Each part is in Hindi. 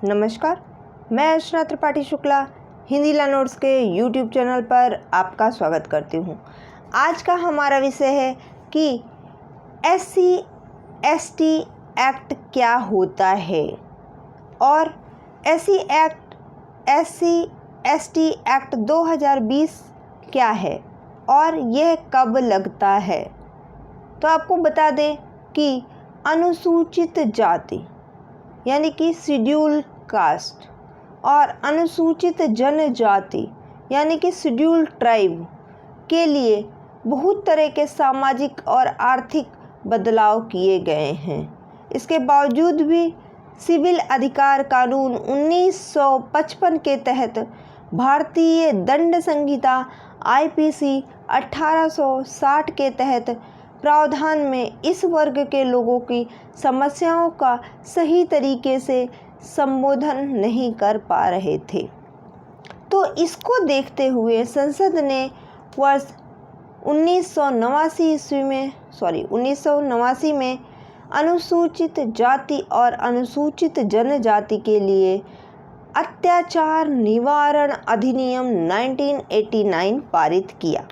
नमस्कार, मैं अर्चना त्रिपाठी शुक्ला हिंदी लर्नर्स के यूट्यूब चैनल पर आपका स्वागत करती हूँ। आज का हमारा विषय है कि SC/ST एक्ट क्या होता है और SC/ST एक्ट 2020 क्या है और यह कब लगता है। तो आपको बता दें कि अनुसूचित जाति यानी कि शेड्यूल कास्ट और अनुसूचित जनजाति यानी कि शेड्यूल ट्राइब के लिए बहुत तरह के सामाजिक और आर्थिक बदलाव किए गए हैं। इसके बावजूद भी सिविल अधिकार कानून 1955 के तहत भारतीय दंड संहिता IPC 1860 के तहत प्रावधान में इस वर्ग के लोगों की समस्याओं का सही तरीके से संबोधन नहीं कर पा रहे थे। तो इसको देखते हुए संसद ने वर्ष 1989 में अनुसूचित जाति और अनुसूचित जनजाति के लिए अत्याचार निवारण अधिनियम 1989 पारित किया,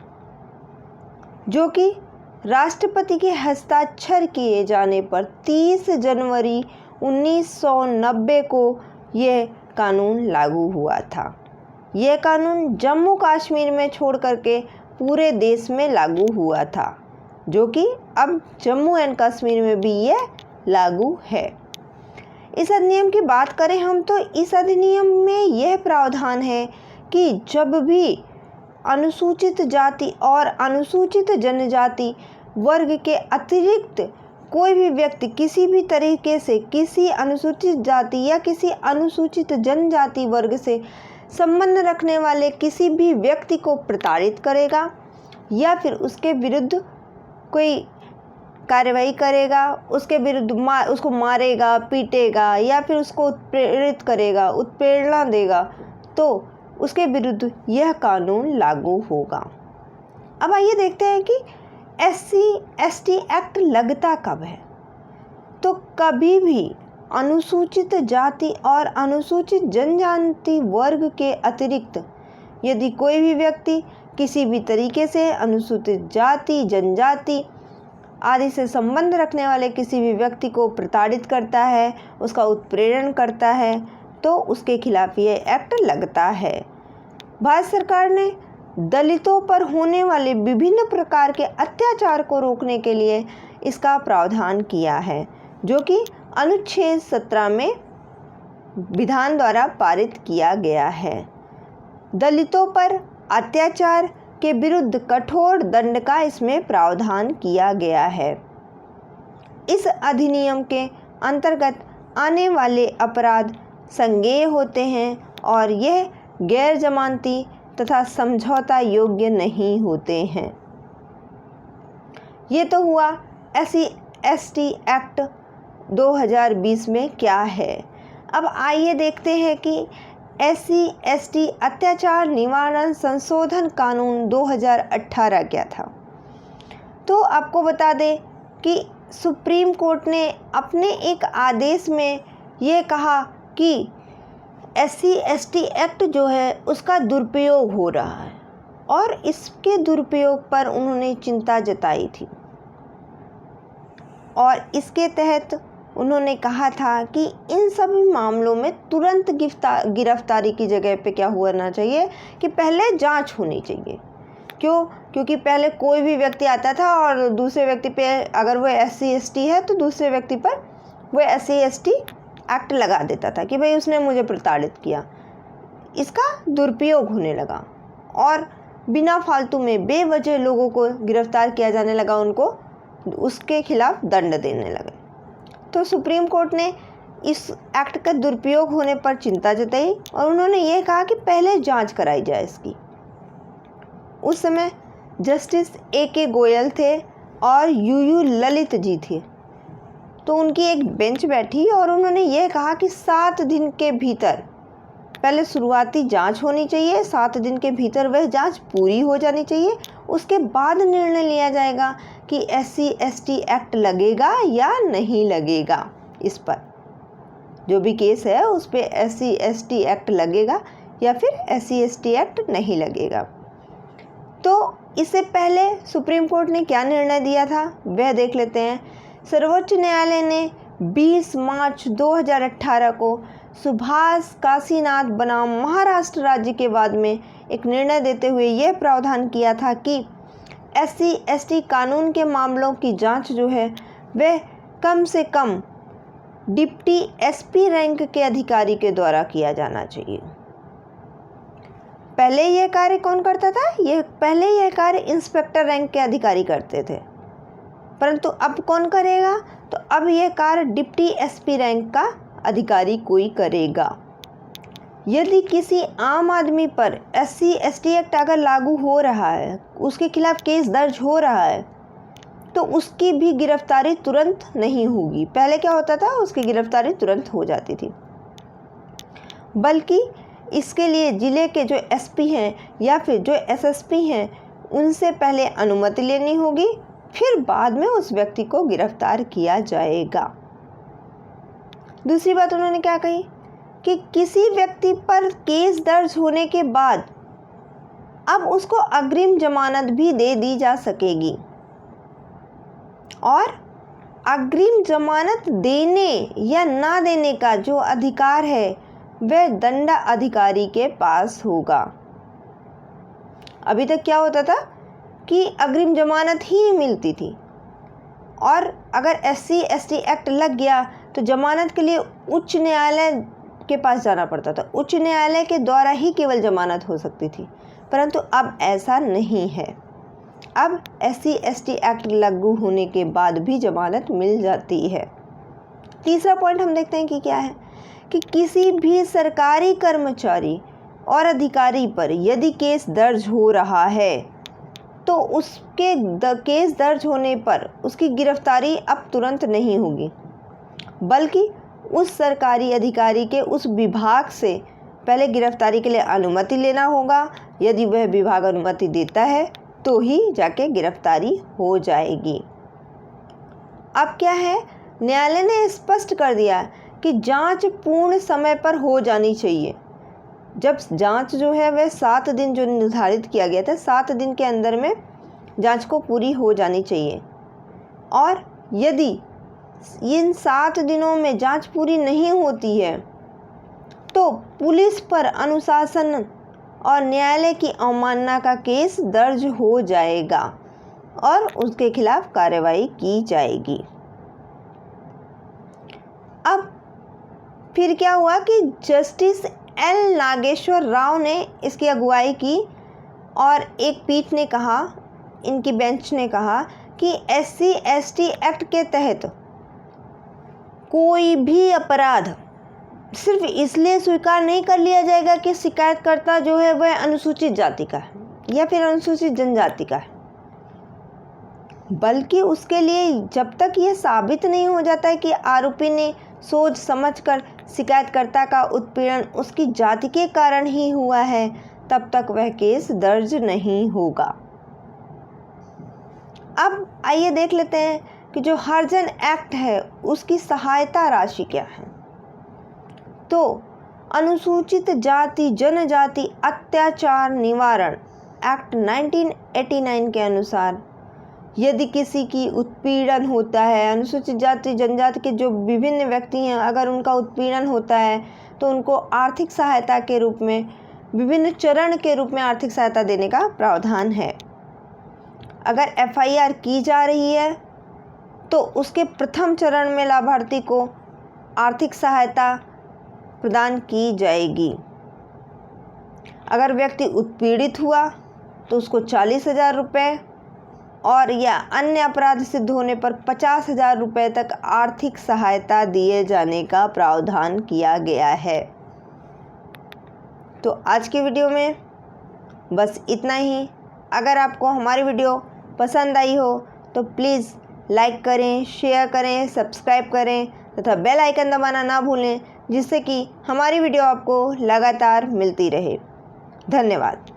जो कि राष्ट्रपति के हस्ताक्षर किए जाने पर 30 जनवरी 1990 को यह कानून लागू हुआ था। यह कानून जम्मू कश्मीर में छोड़ करके पूरे देश में लागू हुआ था, जो कि अब जम्मू एंड कश्मीर में भी यह लागू है। इस अधिनियम की बात करें हम तो इस अधिनियम में यह प्रावधान है कि जब भी अनुसूचित जाति और अनुसूचित जनजाति वर्ग के अतिरिक्त कोई भी व्यक्ति किसी भी तरीके से किसी अनुसूचित जाति या किसी अनुसूचित जनजाति वर्ग से संबंध रखने वाले किसी भी व्यक्ति को प्रताड़ित करेगा या फिर उसके विरुद्ध कोई कार्रवाई करेगा, उसके विरुद्ध उसको मारेगा, पीटेगा या फिर उसको उत्प्रेरित करेगा, उत्प्रेरणा देगा, तो उसके विरुद्ध यह कानून लागू होगा। अब आइए देखते हैं कि SC/ST एक्ट लगता कब है। तो कभी भी अनुसूचित जाति और अनुसूचित जनजाति वर्ग के अतिरिक्त यदि कोई भी व्यक्ति किसी भी तरीके से अनुसूचित जाति, जनजाति आदि से संबंध रखने वाले किसी भी व्यक्ति को प्रताड़ित करता है, उसका उत्प्रेरण करता है, तो उसके खिलाफ ये एक्ट लगता है। भारत सरकार ने दलितों पर होने वाले विभिन्न प्रकार के अत्याचार को रोकने के लिए इसका प्रावधान किया है, जो कि अनुच्छेद 17 में विधान द्वारा पारित किया गया है। दलितों पर अत्याचार के विरुद्ध कठोर दंड का इसमें प्रावधान किया गया है। इस अधिनियम के अंतर्गत आने वाले अपराध संज्ञेय होते हैं और यह गैर जमानती तथा समझौता योग्य नहीं होते हैं। ये तो हुआ SC/ST एक्ट 2020 में क्या है। अब आइए देखते हैं कि SC/ST अत्याचार निवारण संशोधन कानून 2018 क्या था। तो आपको बता दें कि सुप्रीम कोर्ट ने अपने एक आदेश में ये कहा कि SC/ST एक्ट जो है उसका दुरुपयोग हो रहा है और इसके दुरुपयोग पर उन्होंने चिंता जताई थी और इसके तहत उन्होंने कहा था कि इन सभी मामलों में तुरंत गिरफ्तारी की जगह पे क्या होना चाहिए कि पहले जांच होनी चाहिए। क्यों? क्योंकि पहले कोई भी व्यक्ति आता था और दूसरे व्यक्ति पे अगर वो SC/ST है तो दूसरे व्यक्ति पर वो SC/ST एक्ट लगा देता था कि भाई उसने मुझे प्रताड़ित किया। इसका दुरुपयोग होने लगा और बिना फालतू में बेवजह लोगों को गिरफ्तार किया जाने लगा, उनको उसके खिलाफ दंड देने लगे। तो सुप्रीम कोर्ट ने इस एक्ट का दुरुपयोग होने पर चिंता जताई और उन्होंने ये कहा कि पहले जांच कराई जाए इसकी। उस समय जस्टिस AK गोयल थे और UU ललित जी थे। तो उनकी एक बेंच बैठी और उन्होंने ये कहा कि 7 दिन के भीतर पहले शुरुआती जांच होनी चाहिए, 7 दिन के भीतर वह जांच पूरी हो जानी चाहिए। उसके बाद निर्णय लिया जाएगा कि SC/ST एक्ट लगेगा या नहीं लगेगा इस पर। जो भी केस है उस पर SC/ST एक्ट लगेगा या फिर SC/ST एक्ट नहीं लगेगा। तो इससे पहले सुप्रीम कोर्ट ने क्या निर्णय दिया था वह देख लेते हैं। सर्वोच्च न्यायालय ने 20 मार्च 2018 को सुभाष काशीनाथ बनाम महाराष्ट्र राज्य के वाद में एक निर्णय देते हुए यह प्रावधान किया था कि SC/ST कानून के मामलों की जांच जो है वह कम से कम डिप्टी SP रैंक के अधिकारी के द्वारा किया जाना चाहिए। पहले यह कार्य कौन करता था? पहले यह कार्य इंस्पेक्टर रैंक के अधिकारी करते थे, परंतु अब कौन करेगा? तो अब यह कार्य डिप्टी SP रैंक का अधिकारी कोई करेगा। यदि किसी आम आदमी पर SC/ST एक्ट अगर लागू हो रहा है, उसके खिलाफ केस दर्ज हो रहा है, तो उसकी भी गिरफ्तारी तुरंत नहीं होगी। पहले क्या होता था? उसकी गिरफ्तारी तुरंत हो जाती थी, बल्कि इसके लिए ज़िले के जो SP हैं या फिर जो SSP हैं उनसे पहले अनुमति लेनी होगी, फिर बाद में उस व्यक्ति को गिरफ्तार किया जाएगा। दूसरी बात उन्होंने क्या कही कि किसी व्यक्ति पर केस दर्ज होने के बाद अब उसको अग्रिम जमानत भी दे दी जा सकेगी, और अग्रिम जमानत देने या ना देने का जो अधिकार है वह दंड अधिकारी के पास होगा। अभी तक क्या होता था कि अग्रिम जमानत ही मिलती थी, और अगर SC/ST एक्ट लग गया तो जमानत के लिए उच्च न्यायालय के पास जाना पड़ता था। उच्च न्यायालय के द्वारा ही केवल जमानत हो सकती थी, परंतु अब ऐसा नहीं है। अब SC/ST एक्ट लागू होने के बाद भी जमानत मिल जाती है। तीसरा पॉइंट हम देखते हैं कि क्या है कि किसी भी सरकारी कर्मचारी और अधिकारी पर यदि केस दर्ज हो रहा है तो उसके केस दर्ज होने पर उसकी गिरफ्तारी अब तुरंत नहीं होगी, बल्कि उस सरकारी अधिकारी के उस विभाग से पहले गिरफ्तारी के लिए अनुमति लेना होगा। यदि वह विभाग अनुमति देता है तो ही जाके गिरफ्तारी हो जाएगी। अब क्या है, न्यायालय ने स्पष्ट कर दिया कि जांच पूर्ण समय पर हो जानी चाहिए। जब जांच जो है वह 7 दिन जो निर्धारित किया गया था, 7 दिन के अंदर में जांच को पूरी हो जानी चाहिए, और यदि इन 7 दिनों में जांच पूरी नहीं होती है तो पुलिस पर अनुशासन और न्यायालय की अवमानना का केस दर्ज हो जाएगा और उसके खिलाफ कार्रवाई की जाएगी। अब फिर क्या हुआ कि जस्टिस L नागेश्वर राव ने इसकी अगुवाई की, और एक पीठ ने कहा, इनकी बेंच ने कहा कि SC/ST एक्ट के तहत कोई भी अपराध सिर्फ इसलिए स्वीकार नहीं कर लिया जाएगा कि शिकायतकर्ता जो है वह अनुसूचित जाति का है या फिर अनुसूचित जनजाति का है, बल्कि उसके लिए जब तक यह साबित नहीं हो जाता है कि आरोपी ने सोच समझकर शिकायतकर्ता का उत्पीड़न उसकी जाति के कारण ही हुआ है, तब तक वह केस दर्ज नहीं होगा। अब आइए देख लेते हैं कि जो हरिजन एक्ट है उसकी सहायता राशि क्या है। तो अनुसूचित जाति जनजाति अत्याचार निवारण एक्ट 1989 के अनुसार यदि किसी की उत्पीड़न होता है, अनुसूचित जाति जनजाति के जो विभिन्न व्यक्ति हैं अगर उनका उत्पीड़न होता है तो उनको आर्थिक सहायता के रूप में, विभिन्न चरण के रूप में आर्थिक सहायता देने का प्रावधान है। अगर FIR की जा रही है तो उसके प्रथम चरण में लाभार्थी को आर्थिक सहायता प्रदान की जाएगी। अगर व्यक्ति उत्पीड़ित हुआ तो उसको 40,000 रुपये और या अन्य अपराध सिद्ध होने पर 50,000 रुपये तक आर्थिक सहायता दिए जाने का प्रावधान किया गया है। तो आज के वीडियो में बस इतना ही। अगर आपको हमारी वीडियो पसंद आई हो तो प्लीज़ लाइक करें, शेयर करें, सब्सक्राइब करें तथा बेल आइकन दबाना ना भूलें, जिससे कि हमारी वीडियो आपको लगातार मिलती रहे। धन्यवाद।